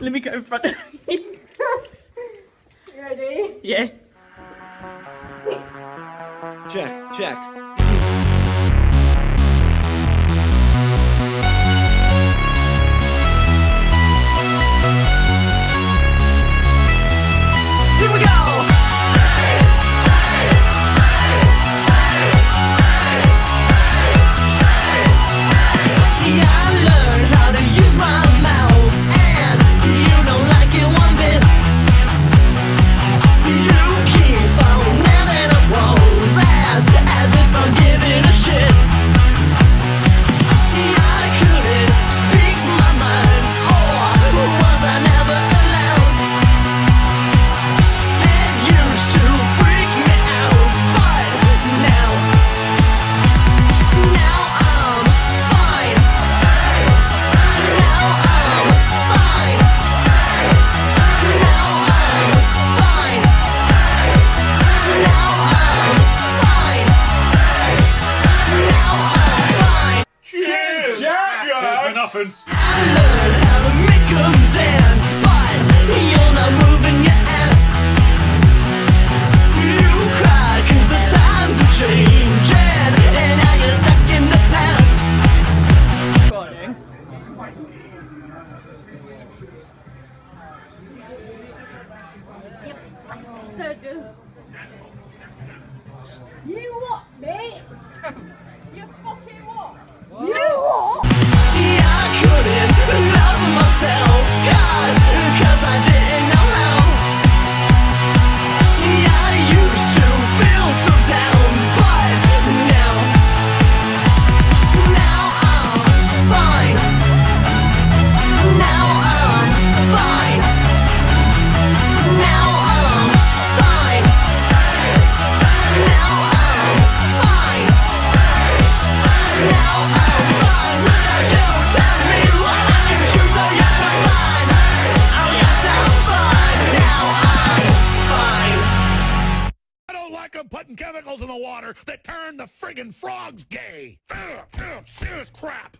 Let me go in front of you. You ready? Yeah. Check, check. Here we go! Yeah, I learned how to use my mouth, and you don't like it one bit. You keep on namming up walls as if I'm giving a shit. I couldn't speak my mind, or was I never allowed? It used to freak me out, but now I'm fine. Now I'm fine. Now I'm fine. Now I'm fine. Now I'm fine. Cheers, Jack! For nothing. I learned how to make 'em dance, but you're not moving your ass. You cry 'cause the times are changing, and now you're stuck in the past. Recording. You what, mate? You fucking what? You what? Yeah, I couldn't love myself, 'cause I didn't know how. Yeah, I used to feel so down, but now I'm fine. Now I'm fine. Now I'm fine. Now I'm fine. Now I'm fine. Don't tell me what I can choose. Oh yes, I'm fine. Oh yes, I'm fine. Now I'm fine. I don't like them putting chemicals in the water that turn the friggin' frogs gay. Serious crap.